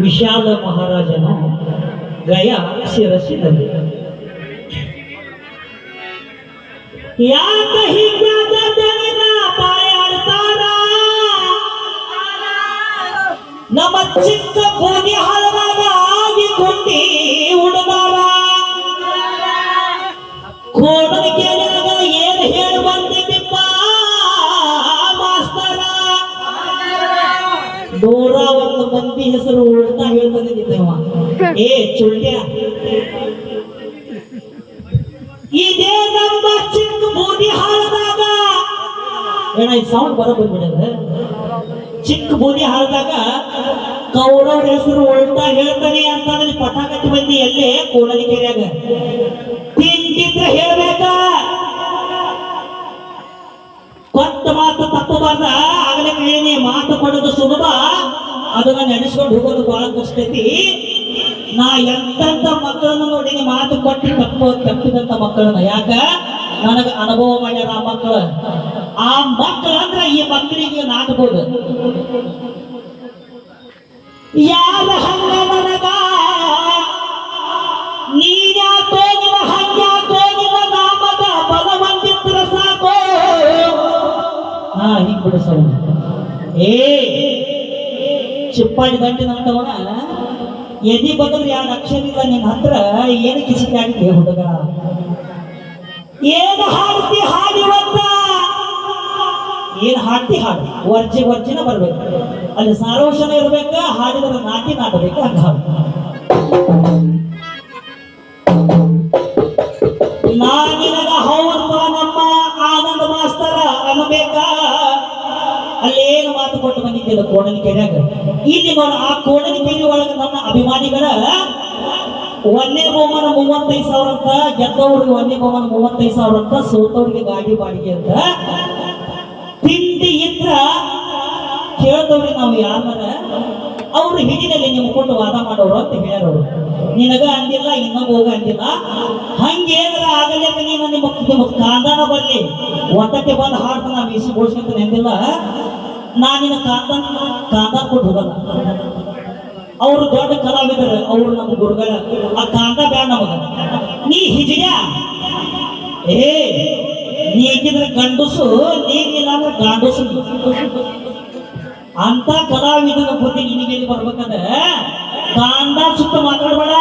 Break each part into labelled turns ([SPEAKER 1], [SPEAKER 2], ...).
[SPEAKER 1] ವಿಶಾಲ ಮಹಾರಾಜನು ಗಯ ಶಿರಸಿನಲ್ಲಿ ಯಾಕ ಹೀಗಾದ ಬಾಯಾಡ್ತಾರ ನಮ್ಮ ಚಿಕ್ಕ ಗೋಧಿ ಹಳದಾಗ ಆಗಿ ಕುಂಡಿ ಉಡದಾರ ಕೋಡದ ಕೇಳಿದಾಗ ಏನ್ ಹೇಳಿ ಬಂದಿಪ್ಪ ಮಾಸ್ತರ 101 ಮಂದಿ ಹೆಸರು ಉಲ್ಟಾ ಹೇಳ್ತಂದಿದ್ದೇವ ಏ ಚುಳ್ಳ್ಯ ಇದೇ ನಮ್ಮ ಚಿಕ್ಕ ಬೂದಿ ಹಾಳದಾಗ ಏನ ಈ ಸೌಂಡ್ ಬರಬಿಡ್ಬಿಡದ ಚಿಕ್ಕ ಬೂದಿ ಹಾಳದಾಗ ಕೌರವ್ರ ಹೆಸರು ಉಲ್ಟಾ ಹೇಳ್ತಾನೆ ಅಂತಂದ್ರೆ ಪಟಾಕಿ ಬಂದಿ ಎಲ್ಲೇ ಕೋಡಲಿ ಕೆರೆಯಾಗ ತಿಂದಿದ್ರೆ ಹೇಳ್ಬೇಕ ಕೊಟ್ಟ ಮಾತು ತಪ್ಪಬಾರ್ದ ಆಗಲೇ ಕೇಳಿ ಮಾತು ಕೊಡೋದು ಸುಲಭ ಅದನ್ನ ನೆನೆಸ್ಕೊಂಡು ಹೋಗೋದು ಬಹಳ ಕಷ್ಟ ಐತಿ ನಾ ಎಂತ ಮಕ್ಕಳನ್ನ ನೋಡಿ ಮಾತು ಕೊಟ್ಟು ತಪ್ಪಿದಂತ ಮಕ್ಕಳನ್ನ ಯಾಕ ನನಗ ಅನುಭವ ಮಾಡ್ಯಾರ ಆ ಮಕ್ಕಳ ಅಂದ್ರೆ ಈ ಮಕ್ಕಳಿಗೆ ನಾಟಬಹುದು ಯಾರ ಹಂಗ ನನಗ ನೀರ್ಯಾಕೋ ನಿನ್ನ ಹಂಗ್ಯಾಕೋ ನಿನ್ನ ನಾಮದ ಬಲವಂತಿತ್ರ ಸಾಕೋ ಹಿಂಗ್ ಬಿಡಿಸ ಏ ಚಿಪ್ಪಾಡಿ ದಂಡಿ ನಾಟವನ ಎದಿ ಬದಲು 2 ಅಕ್ಷರ ಇಲ್ಲ ನಿನ್ನ ಹತ್ರ ಏನು ಕಿಸಿಕೆ ಆಗಿದೆ ಹುಡುಗ ಏನು ಹಾಡ್ತಿ ಹಾಡಿವತ್ತ ಏನು ಹಾಡ್ತಿ ಹಾಡು ವರ್ಜಿನ ಬರ್ಬೇಕು ಅಲ್ಲಿ ಸಾರೋಷಣ ಇರ್ಬೇಕ ಹಾಡಿದ್ರೆ ನಾಟಿ ನಾಟಬೇಕು ಹಂಗ ಹಾಡು ನಾನಿನಗ ಹೌದಪ್ಪ ನಮ್ಮ ಆನಂದ ಮಾಸ್ತರ ಅನ್ನಬೇಕ ಅಲ್ಲೇನು ಮಾತು ಕೊಟ್ಟು ಬಂದಿದ್ದಿಲ್ಲ ಕೋಣನಿ ಕೆರೆಯಾಗ ಇಲ್ಲಿ ನೋಡ ಆ ಕೋಣನಿ ಕೆರೆ ಒಳಗೆ ನನ್ನ ಅಭಿಮಾನಿಗಳ ಒಂದೇ ಬಹುಮಾನ 35,000 ಅಂತ ಗೆದ್ದವ್ರಿಗೆ ಒಂದೇ ಬಹುಮಾನ 35,000 ಅಂತ ಸೋತವ್ರಿಗೆ ಗಾಡಿ ಬಾಡಿಗೆ ಅಂತ ತಿಂಡಿ ಇದ್ರ ಕೇಳ್ದವ್ರಿಗೆ ನಾವು ಯಾರ ಅವ್ರು ಹಿಡಿನಲ್ಲಿ ನೀವು ಕೊಟ್ಟು ವಾದ ಮಾಡೋರು ಅಂತ ಹೇಳ್ಯಾರವ್ರು ನಿನಗ ಅಂದಿಲ್ಲ ಇನ್ನೊಬ್ಬ ಹೋಗ ಅಂದಿಲ್ಲ ಹಂಗೇನಾರ ಆಗಲಿಕ್ಕ ನೀನು ನಿಮ್ಮ ಕಾಂದಾನ ಬರ್ಲಿ ಒತ್ತಕ್ಕೆ ಬಂದು ಹಾಡ್ತಾನ ಮೀಸಿ ಬೋಡ್ಸ್ಕೊಂತ ಅಂದಿಲ್ಲ ನಾನಿನ ಕಾಂದ ಕೊಟ್ಟು ಹೋಗಲ್ಲ ಅವರು ದೊಡ್ಡ ಕಲಾವಿದರು ಅವರು ನಮ್ಮ ಗುರುಗಳ ಆ ಕಾಂದ ಬ್ಯಾಡ ನಮಗ ನೀ ಹಿಜಿಯ ಏ ನೀಗಿದ್ರೆ ಗಂಡುಸು ನೀಗಿಲ್ಲ ಅಂದ್ರೆ ಗಾಂಡುಸು ಅಂತ ಕಲಾವಿದನ ಬುದ್ಧಿ ನಿನಗೆ ಬರ್ಬೇಕಂದ್ರೆ ಕಾಂದ ಸುತ್ತ ಮಾತಾಡ್ಬೇಡ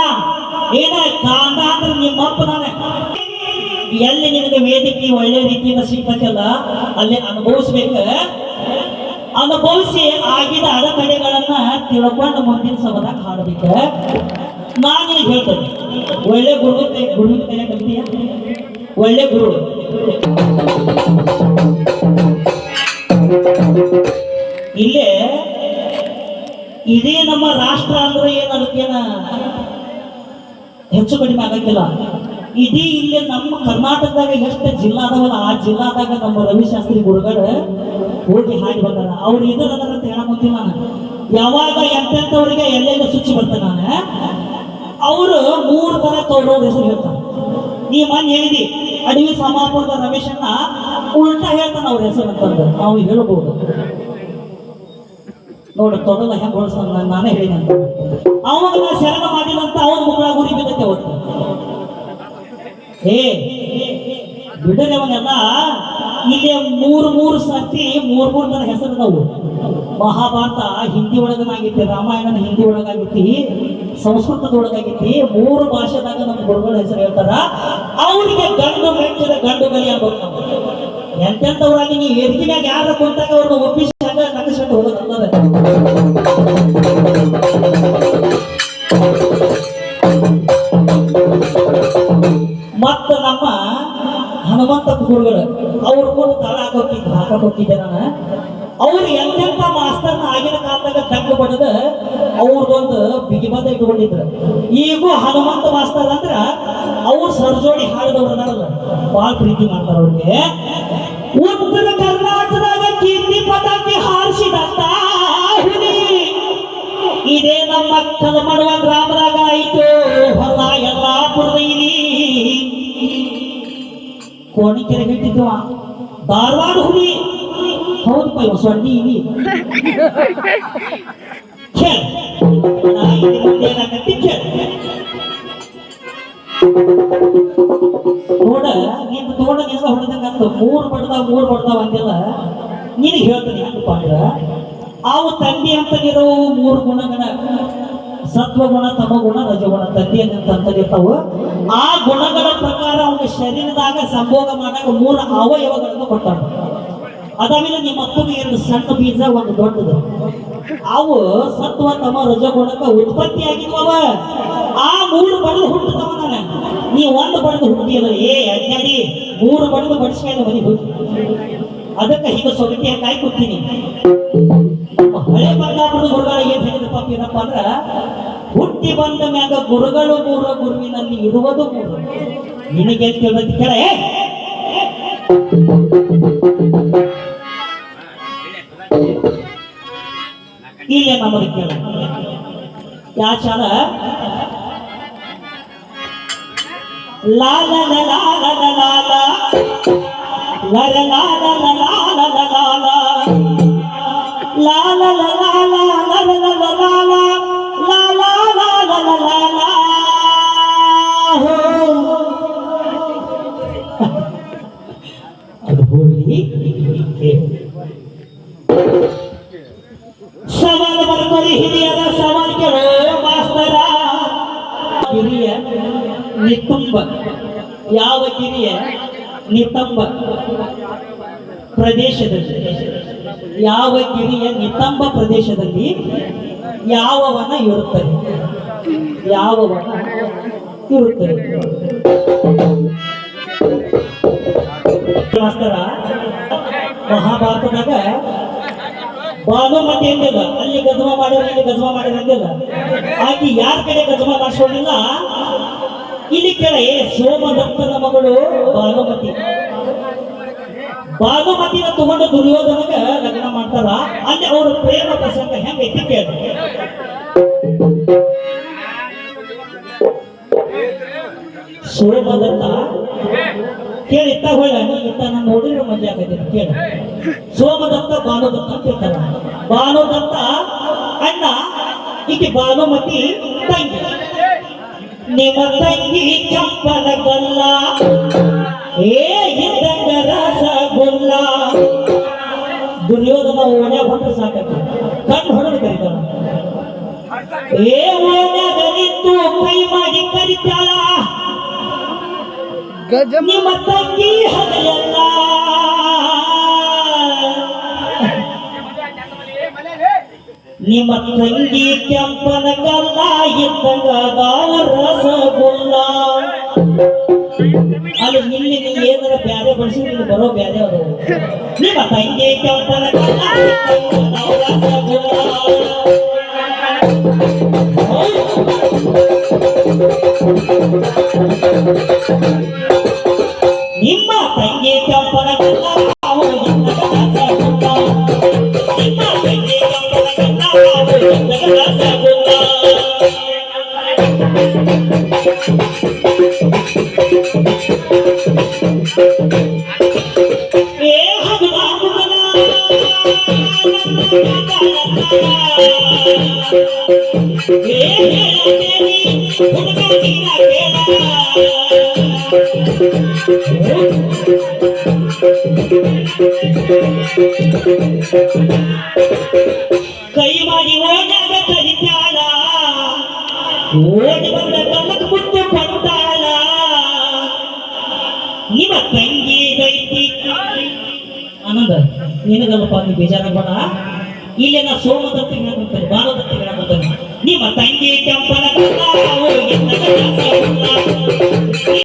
[SPEAKER 1] ಏನ ಕಾಂದ ಅಂದ್ರೆ ನಿಮ್ಮಪ್ಪ ನಾನೇ ಎಲ್ಲಿ ನಿನಗೆ ವೇದಿಕೆ ಒಳ್ಳೆ ರೀತಿಯಿಂದ ಸಿಗ್ತಕ್ಕಲ್ಲ ಅಲ್ಲಿ ಅನುಭವಿಸ್ಬೇಕ ಅನುಭವಿಸಿ ಆಗಿದ ಅಡೆತಡೆಗಳನ್ನ ತಿಳ್ಕೊಂಡು ಮುಂದಿನ ಸಭದಾಗ ಹಾಡಬೇಕ ನಾನು ನಿನಗೆ ಹೇಳ್ತೇನೆ ಒಳ್ಳೆ ಗುರು ಕೈಯ ಕಲಿತೀಯ ಒಳ್ಳೆ ಗುರು ಇಲ್ಲೇ ಇದೇ ನಮ್ಮ ರಾಷ್ಟ್ರ ಅಂದ್ರೆ ಏನು ಅದಕ್ಕೇನ ಹೆಚ್ಚು ಕಡಿಮೆ ಆಗಕ್ಕಿಲ್ಲ ಇಡೀ ಇಲ್ಲಿ ನಮ್ಮ ಕರ್ನಾಟಕದಾಗ ಎಷ್ಟು ಜಿಲ್ಲಾ ಅದಾವಲ್ಲ ಆ ಜಿಲ್ಲಾದಾಗ ನಮ್ಮ ರವಿಶಾಸ್ತ್ರಿ ಗುರುಗಳು ಹೋಗಿ ಹಾಡಿ ಬಂದಾರ ಅವ್ರು ಇದರದಾರ ಅಂತ ಹೇಳಕ್ಕೊಂತೀನಿ ನಾನು ಯಾವಾಗ ಎಂತೆಂಥವ್ರಿಗೆ ಎಲ್ಲೆಲ್ಲ ಸುಚ್ಚಿ ಬರ್ತೇನೆ ನಾನು ಅವರು 3 ತರ ಕೌರವ್ರ ಹೆಸರು ಹೇಳ್ತಾರೆ ನೀ ಮೊನ್ನೆ ಹೇಳಿದಿ ಅಡವಿ ಸಮಾಪುರದ ರಮೇಶನ್ನ ಉಲ್ಟಾ ಹೇಳ್ತಾನೆ ಅವ್ರ ಹೆಸರು ಅಂತಂದ್ರೆ ನಾವು ಹೇಳ್ಬೋದು ನೋಡ ತೊಡಲ ಹೆಂಗ್ ಹೊಳ್ಸ್ತಾನ ನಾನೇ ಹೇಳಿದೆ ಅಂತ ಅವಾಗ ನಾ ಶರಣ ಮಾಡಿದಂತ ಅವನ ಮುಖ ಗುರಿ ಬಿದ್ದಕ್ಕೆ ಅವತ್ತು ಏ ಬಿಡದೆ ಅವನೆಲ್ಲ ಇಲ್ಲಿ 3 ಸರ್ತಿ 3 ತರ ಹೆಸರು ನಾವು ಮಹಾಭಾರತ ಹಿಂದಿ ಒಳಗನಾಗಿತ್ತು ರಾಮಾಯಣನ ಹಿಂದಿ ಒಳಗಾಗಿತ್ತಿ ಸಂಸ್ಕೃತದೊಳಗಾಗಿತ್ತಿ 3 ಭಾಷೆದಾಗ ನಮ್ಮ ಗುರುಗಳ ಹೆಸರು ಹೇಳ್ತಾರ ಅವ್ರಿಗೆ ಗಂಡು ಮೆಚ್ಚಿದ ಗಂಡು ಗಲಿ ಆಗ್ಬೇಕು ಎಂತೆಂಥವ್ರಾಗಿ ನೀವು ವೇದಿಕೆಯಾಗ ಯಾರು ಕುಂತಾಗ ಅವ್ರನ್ನ ಒಪ್ಪಿಸಿ ನಕಸಟ್ಟು ಹೋಗೋದಲ್ಲದ ಮತ್ತ ನಮ್ಮ ಹನುಮಂತ ಗುರುಗಳು ಅವ್ರು ಕೂಡ ತಾಳ ಹಾಕೋಕಿದ್ದೆ ನಾನು ಅವ್ರು ಎಂತೆಂಥ ಮಾಸ್ತರ್ನ ಆಗಿನ ಕಾಲದಾಗ ತಂಗ ಬಡದ ಅವ್ರದೊಂದು ಬಿಗಿಬಂದ ಇಟ್ಕೊಂಡಿದ್ರು ಈಗೂ ಹನುಮಂತ ಮಾಸ್ತರ್ ಅಂದ್ರ ಅವ್ರು ಸರ್ಜೋಡಿ ಹಾಡಿದವ್ರದಾರಲ್ಲ ಬಹಳ ಪ್ರೀತಿ ಮಾಡ್ತಾರ ಅವ್ರಿಗೆ ಉತ್ತರ ಕರ್ನಾಟಕದಾಗ ಕೀರ್ತಿ ಪತಾಕಿ ಹಾರಿಸಿದಂತ ಹುಲಿ ಇದೇ ನಮ್ಮ ಕಲಮಡುವ ಗ್ರಾಮದಾಗ ಆಯಿತು ಹೊಸ ಯಲ್ಲಾಪುರದ ಇಲಿ ಕೋಣಿಕೆರೆ ಬಿಟ್ಟಿದ್ವ ಧಾರವಾಡ ಹುಲಿ ಹೌದು ಪೈ ಸೊಡ್ಡಿ ಇಲಿ ಅಂತ ಮೂರು ಬಡ್ದಾವ ಅಂದೆಲ್ಲ ನಿನಗೆ ಹೇಳ್ತೀನಿ ಯಾಕಪ್ಪ ಅಂದ್ರ ಅವು ತಂದೆ ಅಂತಗಿರೋ ಮೂರು ಗುಣಗಳ ಸತ್ವಗುಣ ತಮಗುಣ ರಜಗುಣ ತಂದೆ ಅಂತಂದಿರ್ತಾವ. ಆ ಗುಣಗಳ ಪ್ರಕಾರ ಅವನ ಶರೀರದಾಗ ಸಂಭೋಗ ಮಾಡಾಕ ಮೂರು ಅವಯವಗಳನ್ನು ಕೊಟ್ಟಾರ. ಅದಾದ್ಮೇಲೆ ನಿಮ್ಮ ಅಪ್ಪಗೆ ಎರಡು ಸಣ್ಣ ಬೀಜ ಒಂದು ದೊಡ್ಡದು. ಅವು ಸತ್ವ ತಮ ರಜಗುಣಕ ಉತ್ಪತ್ತಿ ಆಗಿದ್ವವ. ಆ ಮೂರು ಬಡದು ಹುಟ್ಟುತ್ತವ. ನೀ ಒಂದು ಬಡದು ಹುಟ್ಟಿಯಲ್ಲ ಅಜ್ಞಾಡಿ, ಮೂರು ಬಡದು ಬಡಿಸ್ಕೊಂಡು ಮನೆಗೆ ಹುಟ್ಟಿ. ಅದಕ್ಕೆ ಹೀಗೆ ಸೊಗಟಿ ಕಾಯಿ ಕೊಡ್ತೀನಿ. ಹಳೆ ಬಂದಾಪುರದ ಗುರುಗಳಿಗೆ ಏನ್ ಹೇಳಿದ ಪಾಪ ಏನಪ್ಪ ಅಂದ್ರ, ಹುಟ್ಟಿ ಬಂದ ಮ್ಯಾಗ ಗುರುಗಳು ಮೂರು, ಗುರುವಿನಲ್ಲಿ ಇರುವುದು ಮೂರು. ನಿನಗೆ ಕೇಳಬೇಕು ಕೇಳ. ಇಲ್ಲೇ ನಮಗೆ ಕೇಳ ಯಾಚಾರ ಲಾಲ ಲಾಲ ಲಾಲ ಲರ ಲಾಲ ಲಾಲ ಲಾಲ ಲಾಲ ಲಾಲ ಲರ ಲಾಲ ಲಾಲ ಲಾಲ ಅದು ಹೋಗಿ ಸವಾಲು ಬರ್ತಾರೆ. ಹಿರಿಯರ ಸವಾಲು ಕೇಳೋ ಮಾಸ್ತರ. ಗಿರಿಯ ನಿತಂಬ, ಯಾವ ಗಿರಿಯ ನಿತಂಬ ಪ್ರದೇಶದಲ್ಲಿ, ಯಾವ ಗಿರಿಯ ನಿತಂಬ ಪ್ರದೇಶದಲ್ಲಿ ಯಾವ ವನ ಇರುತ್ತದೆ? ಯಾವ ವನ ಇರುತ್ತದೆ ಮಾಸ್ತರ? ಮಹಾಭಾರತದಾಗ ಭಾನುಮತಿ ಅಂದಿಲ್ಲ, ಅಲ್ಲಿ ಗಜಮ ಮಾಡ್ಯಾರ ಇಲ್ಲಿ ಗಜಮ ಮಾಡ್ಯಾರ ಅಂದಿಲ್ಲ. ಆಕೆ ಯಾರ ಕಡೆ ಗಜಮ ಮಾಡಿಸೋದಿಲ್ಲ. ಇಲ್ಲಿ ಕೇಳ, ಸೋಮದತ್ತನ ಮಗಳು ಭಾನುಮತಿ. ಭಾನುಮತಿನ ತಗೊಂಡು ದುರ್ಯೋಧನಗ ಲಗ್ನ ಮಾಡ್ತಾರ. ಅಲ್ಲಿ ಅವರ ಪ್ರೇಮ ಪ್ರಸಂಗ ಹೆಂಗೈತಿ ಕೇಳ. ಸೋಮದತ್ತ ಕೇಳಿ ಇತ್ತ ಹೊಳ್ಳ ಇತ್ತ ನಾನು ನೋಡಿದ್ರೆ ಮಜಾ ಆಗೈತಿ ಕೇಳ. ಸೋಮದತ್ತ ಭಾನುದತ್ತ ಅಂತ ಇರ್ತಾರ. ಭಾನುದತ್ತ ಅಣ್ಣ, ಈಕೆ ಭಾನುಮತಿ ತಂಗಿ. ನಿಮ್ಮ ತಂಗಿ ಚಂಪನ ಗಲ್ಲ ಇದ್ದಂಗ ರಸಗುಲ್ಲ. ದುರ್ಯೋಧನ ಓಣ್ಯಾಗ ಹೊಂಟ್ರೆ ಸಾಕಿ ಕಣ್ಣು ಹೊಡೆದು ಕರೀತಾಳ. ಓಣ್ಯಾಗ ನಿಂತು ಕೈ ಮಾಡಿ ಕರಿತಾಳ, ನಿಮ್ಮ ತಂಗಿ ಹಗಲಲ್ಲ. ನಿಮ್ಮ ತಂಗಿ ಕೆಂಪನ ಗಲ್ಲ ಇದ್ದಂಗ ರಸಗುಲ್ಲ. ಅಲ್ಲಿ ಇಲ್ಲಿ ನೀವು ಏನಾರ ಬ್ಯಾರೆ ಬಳಸಿದ್ರೆ ಬರೋ ಬ್ಯಾರೆ ಅವರು. ನಿಮ್ಮ ತಂಗಿ ಕೆಂಪನ ಗಲ್ಲ ರಸಗುಲ್ಲ. ನಿಮ್ಮ ತಂಗಿ ಕೆಂಪನ ಗಲ್ಲ ನಿಮ್ಮ ತಂಗಿ ಕೆಂಪನ ಗಲ್ಲ ರಸಗುಲ್ಲ. ಕೈ ಮಾಡಿ ಓಡಾಗ ಕರಿತಾಳ, ಓಡಿ ಬಂದ ಕಣ್ಣಕ್ಕೆ ಮುಟ್ಟು ಕೊಡ್ತಾಳ. ನಿಮ್ಮ ತಂಗಿ ದೈತಿ ಆನಂದ ನಿನಗಲ್ಲಪ್ಪ, ನೀವು ಬೇಜಾರಾಗಬೇಡ. ಇಲ್ಲೇನ ಸೋಮದತ್ತ ಹೇಳ್ತಾರೆ, ಭಾರತ